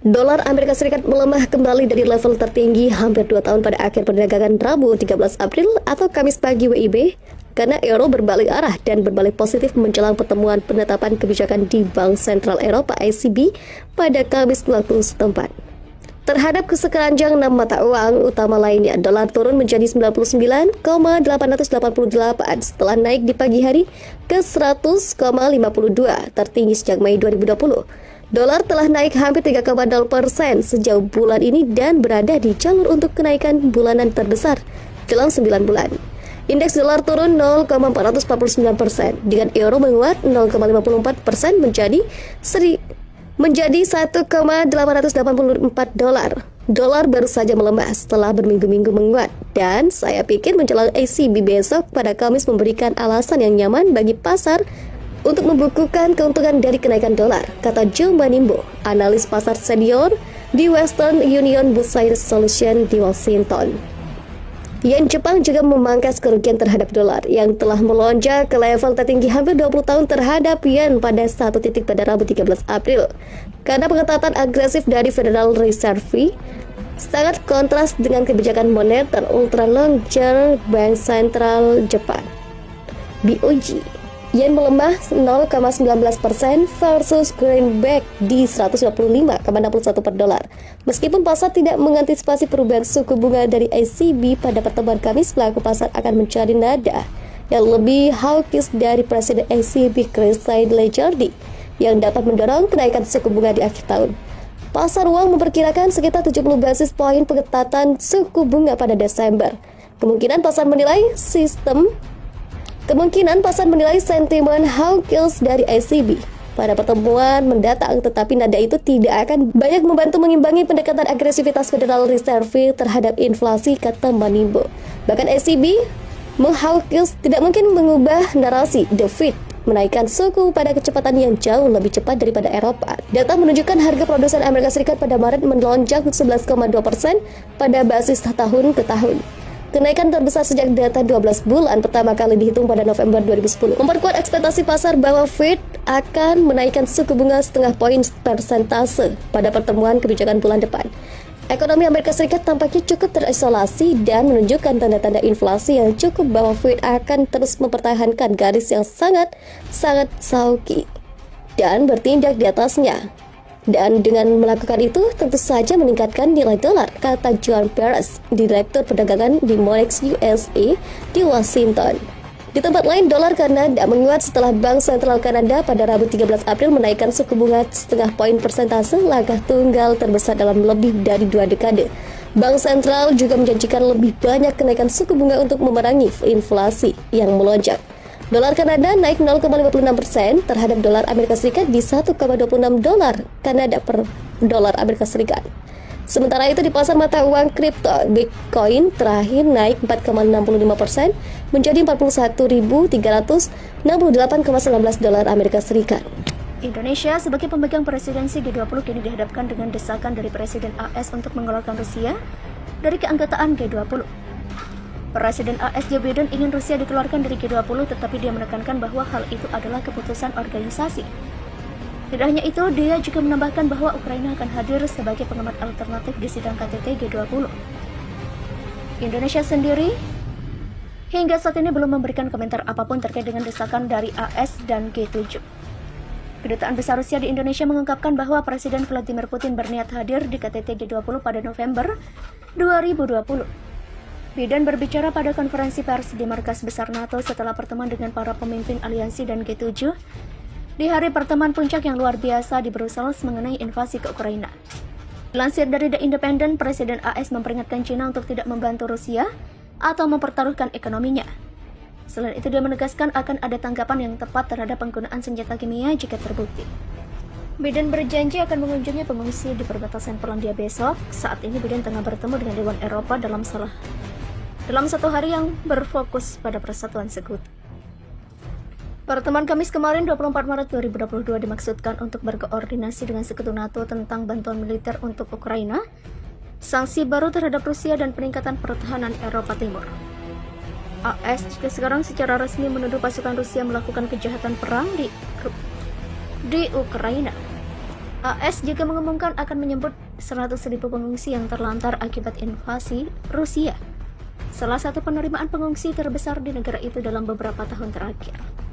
Dolar Amerika Serikat melemah kembali dari level tertinggi hampir 2 tahun pada akhir perdagangan Rabu 13 April atau Kamis pagi WIB karena euro berbalik arah dan berbalik positif menjelang pertemuan penetapan kebijakan di Bank Sentral Eropa ECB pada Kamis waktu setempat. Terhadap kesekeranjang 6 mata uang utama lainnya, dolar turun menjadi 99,888 setelah naik di pagi hari ke 100,52 tertinggi sejak Mei 2020. Dolar telah naik hampir 3,0% sejauh bulan ini dan berada di jalur untuk kenaikan bulanan terbesar dalam 9 bulan. Indeks dolar turun 0,449% dengan euro menguat 0,54% menjadi 1,884 dolar. Dolar baru saja melemah setelah berminggu-minggu menguat dan saya pikir menjelang ECB besok pada Kamis memberikan alasan yang nyaman bagi pasar untuk membukukan keuntungan dari kenaikan dolar, kata Joe Manimbo, analis pasar senior di Western Union Business Solution di Washington. Yen Jepang juga memangkas kerugian terhadap dolar yang telah melonjak ke level tertinggi hampir 20 tahun terhadap yen pada satu titik pada Rabu 13 April. Karena pengetatan agresif dari Federal Reserve sangat kontras dengan kebijakan moneter ultra long term Bank Sentral Jepang, BOJ. Yen melemah 0,19% versus greenback di 125,61 per dolar. Meskipun pasar tidak mengantisipasi perubahan suku bunga dari ECB pada pertemuan Kamis, pelaku pasar akan mencari nada yang lebih hawkish dari Presiden ECB Christine Lagarde yang dapat mendorong kenaikan suku bunga di akhir tahun. Pasar uang memperkirakan sekitar 70 basis poin pengetatan suku bunga pada Desember. Kemungkinan pasar menilai sentimen hawkish dari ECB pada pertemuan mendatang, tetapi nada itu tidak akan banyak membantu mengimbangi pendekatan agresivitas Federal Reserve terhadap inflasi, kata Manimbo. Bahkan ECB menghawkish tidak mungkin mengubah narasi The Fed menaikkan suku pada kecepatan yang jauh lebih cepat daripada Eropa. Data menunjukkan harga produsen Amerika Serikat pada Maret melonjak 11,2% pada basis tahun ke tahun. Kenaikan terbesar sejak data 12 bulan pertama kali dihitung pada November 2010. Memperkuat ekspektasi pasar bahwa Fed akan menaikkan suku bunga setengah poin persentase pada pertemuan kebijakan bulan depan. Ekonomi Amerika Serikat tampaknya cukup terisolasi dan menunjukkan tanda-tanda inflasi yang cukup bahwa Fed akan terus mempertahankan garis yang sangat sauki dan bertindak di atasnya. Dan dengan melakukan itu, tentu saja meningkatkan nilai dolar, kata John Perez, Direktur Perdagangan di Monex USA di Washington. Di tempat lain, dolar Kanada menguat setelah Bank Sentral Kanada pada Rabu 13 April menaikkan suku bunga setengah poin persentase, langkah tunggal terbesar dalam lebih dari 2 dekade. Bank Sentral juga menjanjikan lebih banyak kenaikan suku bunga untuk memerangi inflasi yang melonjak. Dolar Kanada naik 0,56% terhadap dolar Amerika Serikat di 1,26 dolar Kanada per dolar Amerika Serikat. Sementara itu di pasar mata uang kripto, Bitcoin terakhir naik 4,65% menjadi 41.368,19 dolar Amerika Serikat. Indonesia sebagai pemegang presidensi G20 kini dihadapkan dengan desakan dari Presiden AS untuk mengeluarkan Rusia dari keanggotaan G20. Presiden AS Joe Biden ingin Rusia dikeluarkan dari G20, tetapi dia menekankan bahwa hal itu adalah keputusan organisasi. Tidak hanya itu, dia juga menambahkan bahwa Ukraina akan hadir sebagai pengamat alternatif di sidang KTT G20. Indonesia sendiri hingga saat ini belum memberikan komentar apapun terkait dengan desakan dari AS dan G7. Kedutaan Besar Rusia di Indonesia mengungkapkan bahwa Presiden Vladimir Putin berniat hadir di KTT G20 pada November 2020. Biden berbicara pada konferensi pers di markas besar NATO setelah pertemuan dengan para pemimpin aliansi dan G7 di hari pertemuan puncak yang luar biasa di Brussels mengenai invasi ke Ukraina. Dilansir dari The Independent, Presiden AS memperingatkan China untuk tidak membantu Rusia atau mempertaruhkan ekonominya. Selain itu, dia menegaskan akan ada tanggapan yang tepat terhadap penggunaan senjata kimia jika terbukti. Biden berjanji akan mengunjungi pengungsi di perbatasan Polandia besok. Saat ini Biden tengah bertemu dengan Dewan Eropa dalam satu hari yang berfokus pada persatuan sekutu. Pertemuan Kamis kemarin 24 Maret 2022 dimaksudkan untuk berkoordinasi dengan sekutu NATO tentang bantuan militer untuk Ukraina, sanksi baru terhadap Rusia dan peningkatan pertahanan Eropa Timur. AS juga sekarang secara resmi menuduh pasukan Rusia melakukan kejahatan perang di Ukraina. AS juga mengumumkan akan menyebut 100.000 pengungsi yang terlantar akibat invasi Rusia, salah satu penerimaan pengungsi terbesar di negara itu dalam beberapa tahun terakhir.